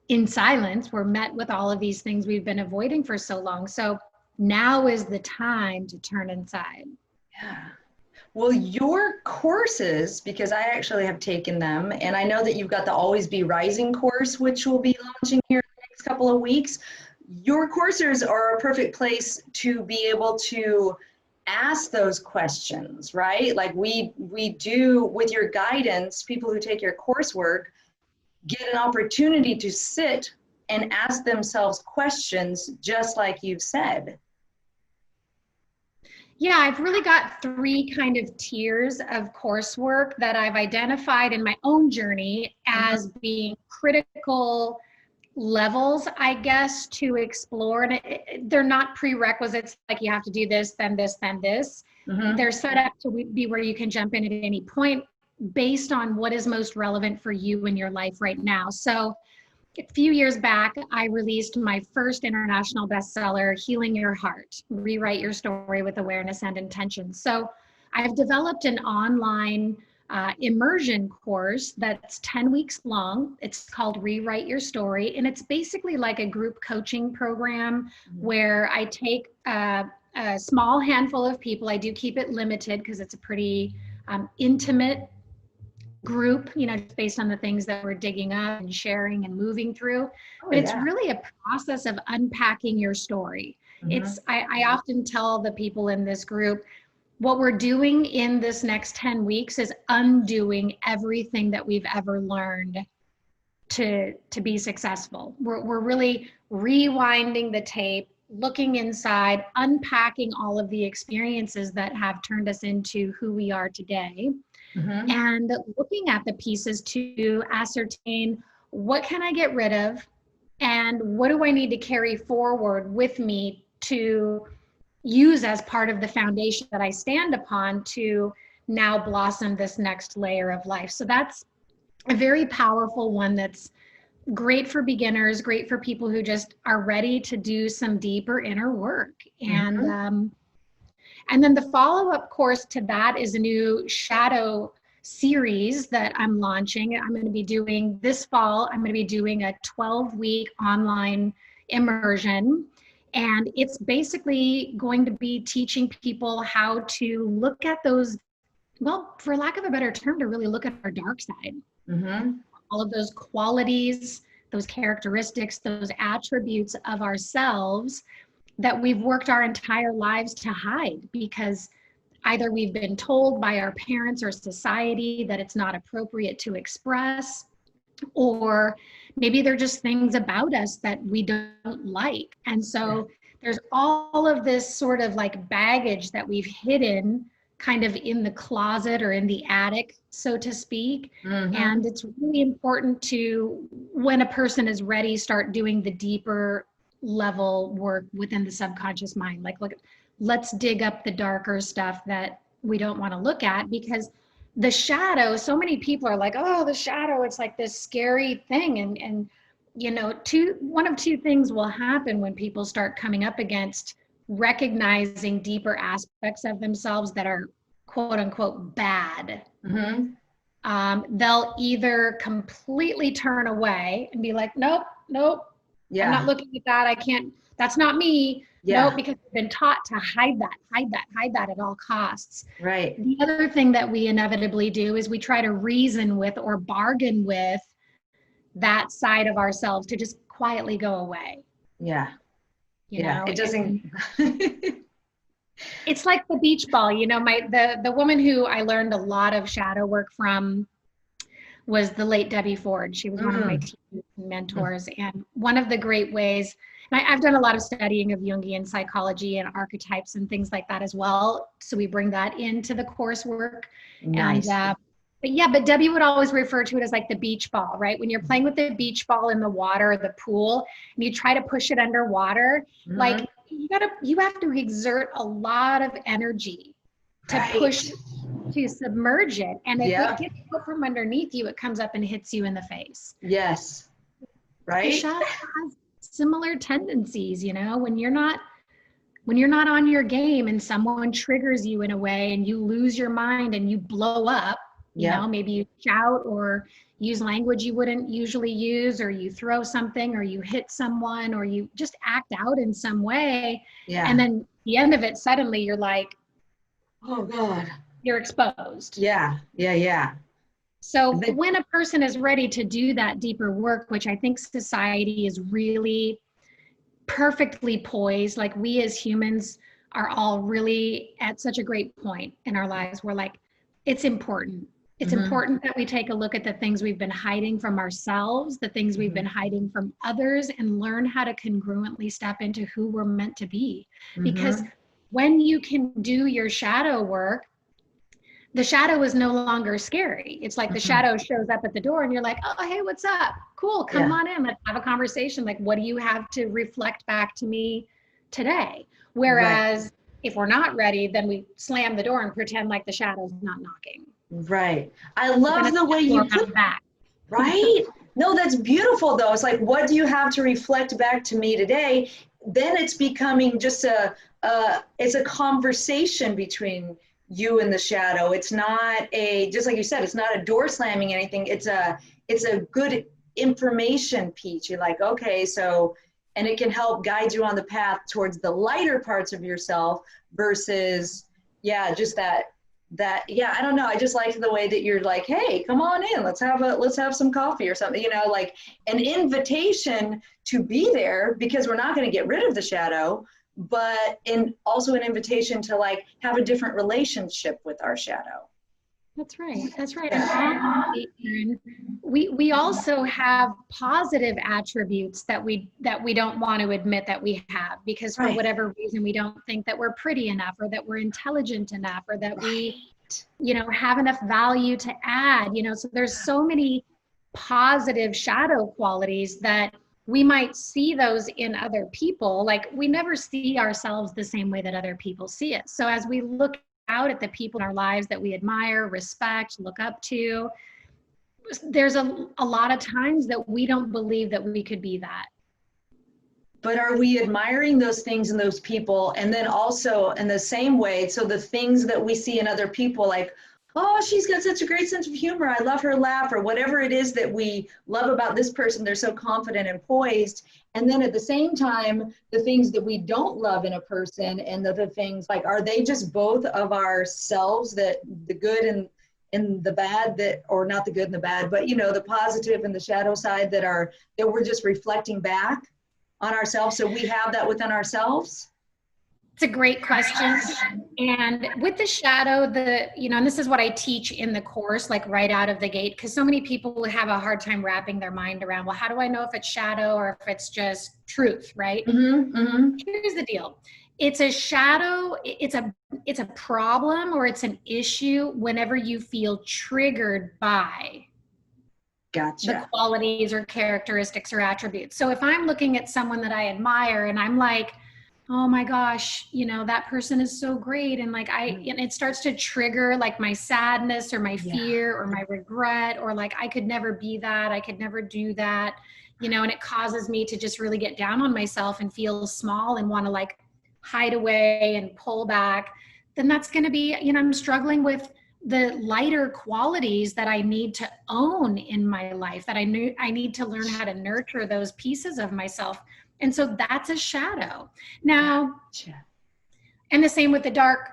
[SPEAKER 2] in silence, we're met with all of these things we've been avoiding for so long. So now is the time to turn inside.
[SPEAKER 1] Yeah. Well, your courses, because I actually have taken them, and I know that you've got the Always Be Rising course, which will be launching here in the next couple of weeks. Your courses are a perfect place to be able to ask those questions, right? Like we do with your guidance, people who take your coursework get an opportunity to sit and ask themselves questions just like you've said.
[SPEAKER 2] Yeah, I've really got three kind of tiers of coursework that I've identified in my own journey as being critical levels, I guess, to explore. And they're not prerequisites like you have to do this, then this, then this. They're set up to be where you can jump in at any point based on what is most relevant for you in your life right now. So a few years back, I released my first international bestseller, Healing Your Heart, Rewrite Your Story with Awareness and Intention. So I've developed an online immersion course that's 10 weeks long. It's called Rewrite Your Story. And it's basically like a group coaching program where I take a small handful of people. I do keep it limited because it's a pretty intimate group, you know, just based on the things that we're digging up and sharing and moving through. But it's really a process of unpacking your story. I often tell the people in this group, what we're doing in this next 10 weeks is undoing everything that we've ever learned to be successful. We're really rewinding the tape, looking inside, unpacking all of the experiences that have turned us into who we are today. And looking at the pieces to ascertain, what can I get rid of and what do I need to carry forward with me to use as part of the foundation that I stand upon to now blossom this next layer of life. So that's a very powerful one that's great for beginners, great for people who just are ready to do some deeper inner work. And then the follow-up course to that is a new shadow series that I'm launching. I'm going to be doing this fall, I'm going to be doing a 12-week online immersion. And it's basically going to be teaching people how to look at those, well, for lack of a better term, to really look at our dark side. All of those qualities, those characteristics, those attributes of ourselves that we've worked our entire lives to hide because either we've been told by our parents or society that it's not appropriate to express, or maybe they're just things about us that we don't like. And so there's all of this sort of like baggage that we've hidden kind of in the closet or in the attic, so to speak. And it's really important to, when a person is ready, start doing the deeper level work within the subconscious mind. Like, look, let's dig up the darker stuff that we don't want to look at, because the shadow, so many people are like, oh, the shadow, it's like this scary thing. And you know, one of two things will happen when people start coming up against recognizing deeper aspects of themselves that are quote unquote bad. They'll either completely turn away and be like, nope, I'm not looking at that. I can't, that's not me. Nope, because they've been taught to hide that at all costs.
[SPEAKER 1] Right.
[SPEAKER 2] The other thing that we inevitably do is we try to reason with or bargain with that side of ourselves to just quietly go away.
[SPEAKER 1] Yeah.
[SPEAKER 2] You know,
[SPEAKER 1] it doesn't.
[SPEAKER 2] It's like the beach ball. You know, the woman who I learned a lot of shadow work from was the late Debbie Ford. She was one of my teachers and mentors. And one of the great ways, and I've done a lot of studying of Jungian psychology and archetypes and things like that as well. So we bring that into the coursework.
[SPEAKER 1] Nice.
[SPEAKER 2] And but Debbie would always refer to it as like the beach ball, right? When you're playing with the beach ball in the water or the pool and you try to push it underwater, like you have to exert a lot of energy to push, to submerge it. And if it gets put from underneath you, it comes up and hits you in the face.
[SPEAKER 1] Yes. Right.
[SPEAKER 2] The shadow has similar tendencies, you know, when you're not on your game and someone triggers you in a way and you lose your mind and you blow up, you know, maybe you shout or use language you wouldn't usually use, or you throw something, or you hit someone, or you just act out in some way. And then the end of it, suddenly you're like,
[SPEAKER 1] oh God,
[SPEAKER 2] you're exposed.
[SPEAKER 1] Yeah.
[SPEAKER 2] So when a person is ready to do that deeper work, which I think society is really perfectly poised, like we as humans are all really at such a great point in our lives. We're like, it's important. It's important that we take a look at the things we've been hiding from ourselves, the things we've been hiding from others, and learn how to congruently step into who we're meant to be. Because when you can do your shadow work, the shadow is no longer scary. It's like the shadow shows up at the door and you're like, oh, hey, what's up? Cool, come on in, let's have a conversation. Like, what do you have to reflect back to me today? Whereas if we're not ready, then we slam the door and pretend like the shadow's not knocking.
[SPEAKER 1] Right. I love the way you put
[SPEAKER 2] that.
[SPEAKER 1] Right? No, that's beautiful though. It's like, what do you have to reflect back to me today? Then it's becoming just it's a conversation between you and the shadow. It's not just like you said, it's not a door slamming anything. It's a good information piece. You're like, okay, so, and it can help guide you on the path towards the lighter parts of yourself versus, just that, I don't know. I just like the way that you're like, hey, come on in, let's have some coffee or something, you know, like an invitation to be there, because we're not going to get rid of the shadow, but also an invitation to like have a different relationship with our shadow.
[SPEAKER 2] That's right. And we also have positive attributes that we don't want to admit that we have, because for whatever reason we don't think that we're pretty enough, or that we're intelligent enough, or that we, you know, have enough value to add, you know. So there's so many positive shadow qualities that we might see those in other people. Like, we never see ourselves the same way that other people see it. So as we look out at the people in our lives that we admire, respect, look up to, there's a lot of times that we don't believe that we could be that.
[SPEAKER 1] But are we admiring those things in those people? And then also in the same way, so the things that we see in other people, like, oh, she's got such a great sense of humor, I love her laugh, or whatever it is that we love about this person, they're so confident and poised. And then at the same time, the things that we don't love in a person, and the things like, are they just both of ourselves, that the good and the bad, that, or not the good and the bad, but you know, the positive and the shadow side that we're just reflecting back on ourselves, so we have that within ourselves?
[SPEAKER 2] It's a great question. And with the shadow, and this is what I teach in the course, like right out of the gate, because so many people have a hard time wrapping their mind around, well, how do I know if it's shadow or if it's just truth, right? Here's the deal. It's a shadow, it's a problem or it's an issue whenever you feel triggered by the qualities or characteristics or attributes. So if I'm looking at someone that I admire and I'm like, oh my gosh, that person is so great. And like, and it starts to trigger like my sadness or my fear or my regret, or like, I could never be that. I could never do that, and it causes me to just really get down on myself and feel small and want to like hide away and pull back. Then that's going to be, I'm struggling with the lighter qualities that I need to own in my life, that I need to learn how to nurture those pieces of myself. And so that's a shadow. Now, and the same with the dark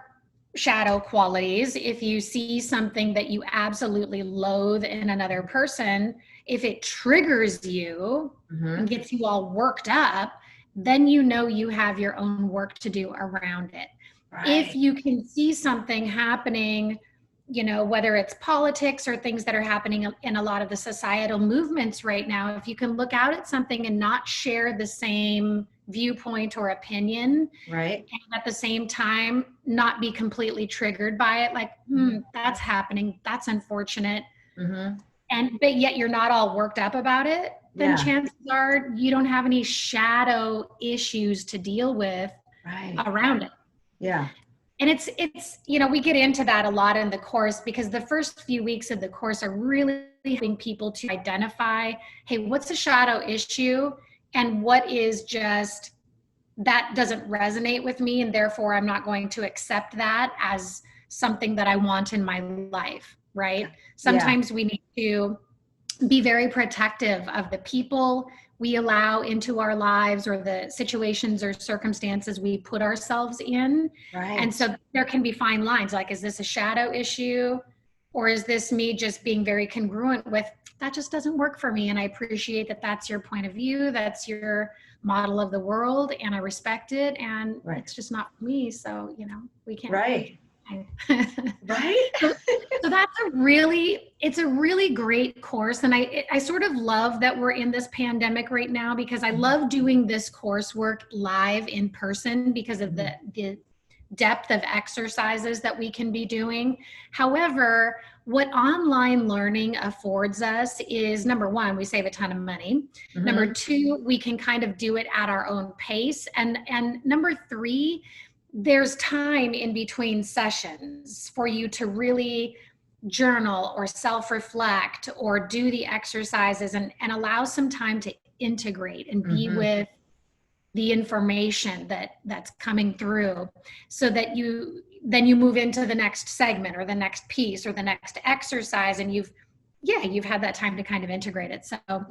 [SPEAKER 2] shadow qualities. If you see something that you absolutely loathe in another person, if it triggers you and gets you all worked up, then you have your own work to do around it. Right. If you can see something happening, whether it's politics or things that are happening in a lot of the societal movements right now, if you can look out at something and not share the same viewpoint or opinion, right, and at the same time not be completely triggered by it, like, that's happening, that's unfortunate, but yet you're not all worked up about it, then chances are you don't have any shadow issues to deal with around it. Yeah. And it's we get into that a lot in the course, because the first few weeks of the course are really helping people to identify, hey, what's a shadow issue and what is just that doesn't resonate with me, and therefore I'm not going to accept that as something that I want in my life, right? Sometimes we need to be very protective of the people we allow into our lives or the situations or circumstances we put ourselves in. Right. And so there can be fine lines, like, is this a shadow issue? Or is this me just being very congruent with, that just doesn't work for me. And I appreciate that that's your point of view. That's your model of the world. And I respect it. And it's just not for me. So, we can't. Right. Right. So that's it's a really great course. And I sort of love that we're in this pandemic right now, because I love doing this coursework live in person because of the depth of exercises that we can be doing. However, what online learning affords us is, number one, we save a ton of money. Number two, we can kind of do it at our own pace. And number three, there's time in between sessions for you to really journal or self-reflect or do the exercises and allow some time to integrate and be with the information that's coming through, so that then you move into the next segment or the next piece or the next exercise, and you've had that time to kind of integrate it. So well,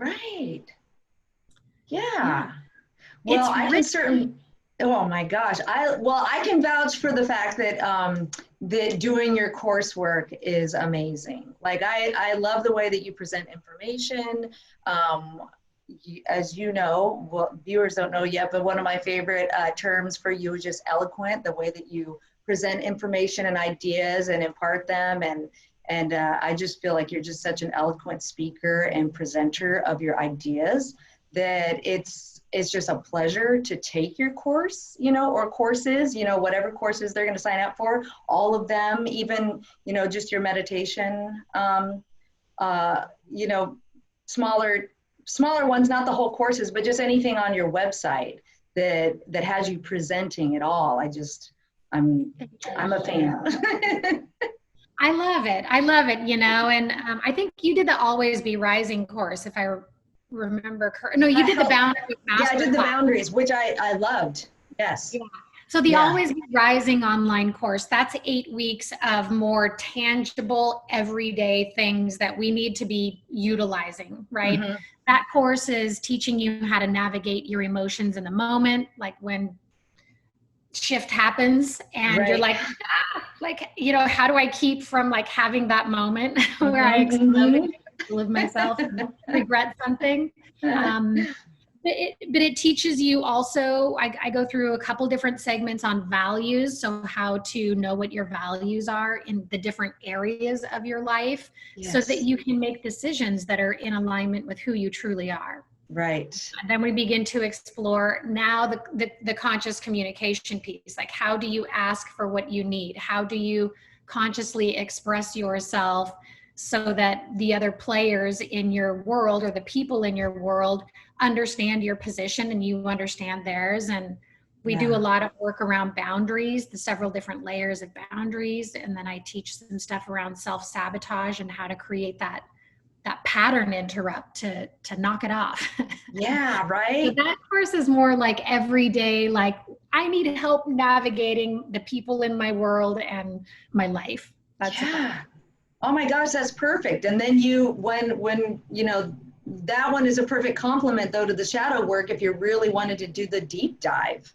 [SPEAKER 2] I can certainly. Oh my gosh. I can vouch for the fact that that doing your coursework is amazing. Like, I love the way that you present information. As you know, well, viewers don't know yet, but one of my favorite terms for you is just eloquent, the way that you present information and ideas and impart them. And I just feel like you're just such an eloquent speaker and presenter of your ideas that it's just a pleasure to take your course, or courses, whatever courses they're going to sign up for, all of them, even, just your meditation, smaller ones, not the whole courses, but just anything on your website that has you presenting it all. I'm a fan. I love it, and I think you did the Always Be Rising course, if I remember correct. No, you did the Boundaries Master.
[SPEAKER 1] Yeah, I did the Boundaries, which I loved. Yes.
[SPEAKER 2] Yeah. So the Always Be Rising online course, that's 8 weeks of more tangible, everyday things that we need to be utilizing, right? That course is teaching you how to navigate your emotions in the moment, like when shift happens and you're like, how do I keep from like having that moment where I explode live myself and regret something. But it teaches you also, I go through a couple different segments on values. So how to know what your values are in the different areas of your life, so that
[SPEAKER 1] Yes.
[SPEAKER 2] you can make decisions that are in alignment with who you truly are.
[SPEAKER 1] Right.
[SPEAKER 2] And then we begin to explore now the conscious communication piece. Like, how do you ask for what you need? How do you consciously express yourself so that the other players in your world, or the people in your world, understand your position and you understand theirs? And we do a
[SPEAKER 1] Yeah.
[SPEAKER 2] lot of work around boundaries, the several different layers of boundaries. And then I teach some stuff around self-sabotage and how to create that pattern interrupt to knock it off.
[SPEAKER 1] Yeah,
[SPEAKER 2] So
[SPEAKER 1] right?
[SPEAKER 2] that course is more like everyday, like, I need help navigating the people in my world and my life. That's about
[SPEAKER 1] Yeah. Oh my gosh, that's perfect. And then you, when that one is a perfect complement though to the shadow work if you really wanted to do the deep dive.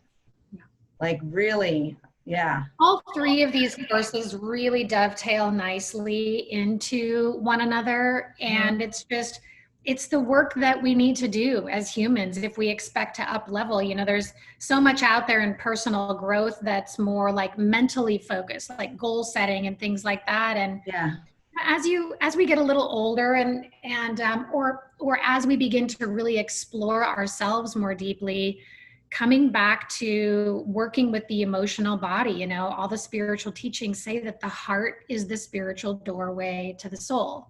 [SPEAKER 2] it.
[SPEAKER 1] Like really, yeah.
[SPEAKER 2] All three of these courses really dovetail nicely into one another.
[SPEAKER 1] Mhm.
[SPEAKER 2] And it's the work that we need to do as humans if we expect to up level. There's so much out there in personal growth that's more like mentally focused, like goal setting and things like that. And
[SPEAKER 1] Yeah.
[SPEAKER 2] as we get a little older, or as we begin to really explore ourselves more deeply, coming back to working with the emotional body, all the spiritual teachings say that the heart is the spiritual doorway to the soul.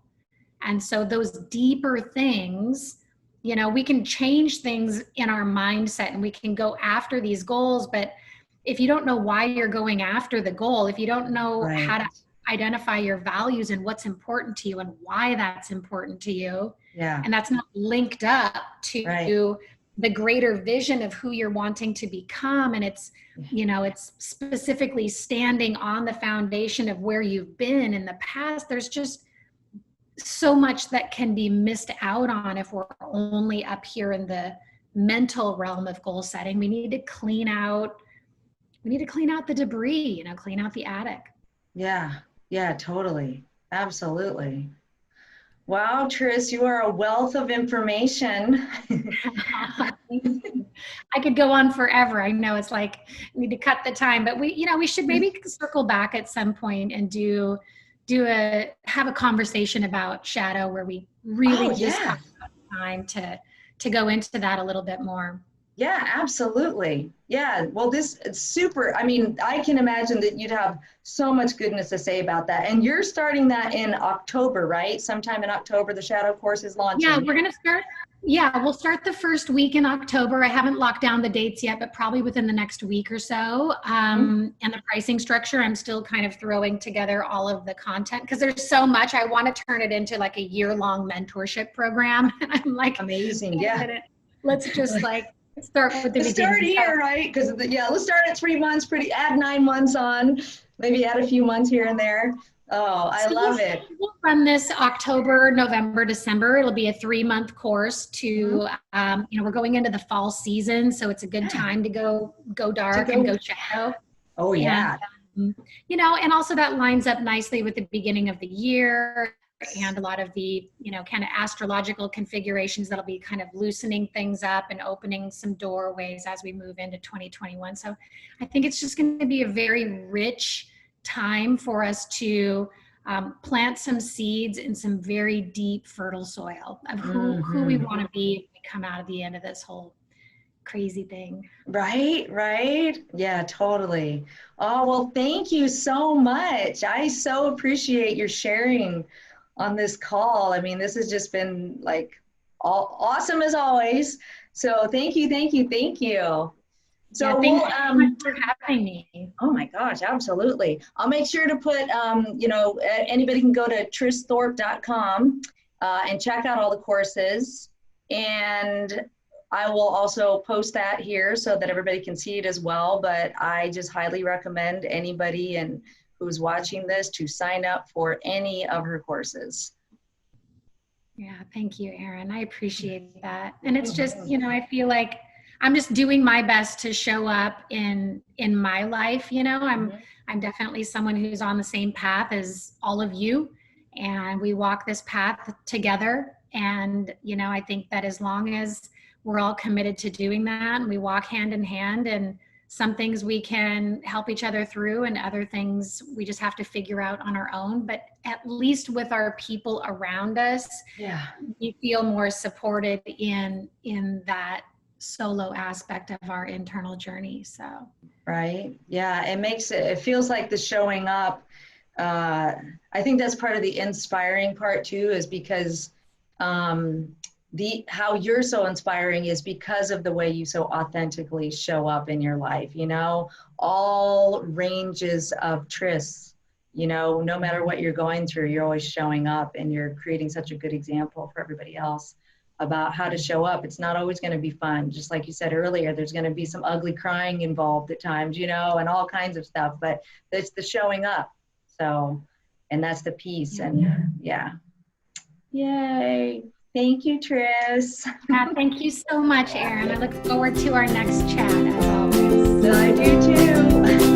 [SPEAKER 2] And so those deeper things, we can change things in our mindset and we can go after these goals. But if you don't know why you're going after the goal, if you don't know how
[SPEAKER 1] Right.
[SPEAKER 2] to identify your values and what's important to you and why that's important to you,
[SPEAKER 1] Yeah.
[SPEAKER 2] and that's not linked up
[SPEAKER 1] Right.
[SPEAKER 2] to the greater vision of who you're wanting to become, and it's specifically standing on the foundation of where you've been in the past, there's just so much that can be missed out on if we're only up here in the mental realm of goal setting. We need to clean out the debris, clean out the attic.
[SPEAKER 1] Yeah. Yeah, totally. Absolutely. Wow, Tris, you are a wealth of information.
[SPEAKER 2] I could go on forever. I know it's like, we need to cut the time, but we should maybe circle back at some point and have a conversation about shadow where we
[SPEAKER 1] Oh,
[SPEAKER 2] really just
[SPEAKER 1] yeah.
[SPEAKER 2] have time to go into that a little bit more.
[SPEAKER 1] Yeah, absolutely. Yeah. Well, this is super. I mean, I can imagine that you'd have so much goodness to say about that. And you're starting that in October, right? Sometime in October, the Shadow course is
[SPEAKER 2] Yeah,
[SPEAKER 1] launching.
[SPEAKER 2] we're going to start. Yeah, we'll start the first week in October. I haven't locked down the dates yet, but probably within the next week or so.
[SPEAKER 1] Mhm.
[SPEAKER 2] And the pricing structure, I'm still kind of throwing together all of the content because there's so much. I want to turn it into like a year-long mentorship program. And I'm like,
[SPEAKER 1] Amazing.
[SPEAKER 2] wait a
[SPEAKER 1] Yeah.
[SPEAKER 2] minute, let's just like start with the
[SPEAKER 1] Let's start
[SPEAKER 2] beginning. So,
[SPEAKER 1] here, right? Because yeah, let's start at 3 months, add 9 months on, maybe add a few months here and there. Oh, I
[SPEAKER 2] So we'll,
[SPEAKER 1] love it.
[SPEAKER 2] we'll run this October, November, December. It'll be a 3-month course
[SPEAKER 1] Mhm.
[SPEAKER 2] we're going into the fall season. So it's a good
[SPEAKER 1] Yeah.
[SPEAKER 2] time to go
[SPEAKER 1] To
[SPEAKER 2] dark and
[SPEAKER 1] go.
[SPEAKER 2] go shadow.
[SPEAKER 1] Oh,
[SPEAKER 2] And,
[SPEAKER 1] yeah.
[SPEAKER 2] and also that lines up nicely with the beginning of the year and a lot of the, kind of astrological configurations that'll be kind of loosening things up and opening some doorways as we move into 2021. So I think it's just going to be a very rich time for us to plant some seeds in some very deep, fertile soil of who we
[SPEAKER 1] Hmm.
[SPEAKER 2] want to be when we come out of the end of this whole crazy thing.
[SPEAKER 1] Right, right. Yeah, totally. Oh, well, thank you so much. I so appreciate your sharing on this call. I mean, this has just been like awesome as always. So thank you, thank you, thank you.
[SPEAKER 2] Yeah,
[SPEAKER 1] So
[SPEAKER 2] thanks
[SPEAKER 1] we'll,
[SPEAKER 2] so much for having me.
[SPEAKER 1] oh my gosh, absolutely. I'll make sure to put, anybody can go to tristhorp.com and check out all the courses. And I will also post that here so that everybody can see it as well. But I just highly recommend anybody and who's watching this to sign up for any of her courses.
[SPEAKER 2] Yeah, thank you, Erin. I appreciate that. And it's just, I feel like I'm just doing my best to show up in my life. I'm definitely someone who's on the same path as all of you, and we walk this path together. And I think that as long as we're all committed to doing that, and we walk hand in hand, and some things we can help each other through and other things we just have to figure out on our own. But at least with our people around us,
[SPEAKER 1] Yeah.
[SPEAKER 2] we feel more supported in that solo aspect of our internal journey. So
[SPEAKER 1] right, yeah, it feels like the showing up. I think that's part of the inspiring part too, is because how you're so inspiring is because of the way you so authentically show up in your life, you know, all ranges of Tris, you know, no matter what you're going through, you're always showing up, and you're creating such a good example for everybody else about how to show up. It's not always going to be fun. Just like you said earlier, there's going to be some ugly crying involved at times, you know, and all kinds of stuff, but it's the showing up. So, and that's the piece. And yeah. Yay. Thank you, Tris.
[SPEAKER 2] thank you so much, Erin. I look forward to our next chat as always.
[SPEAKER 1] I do too.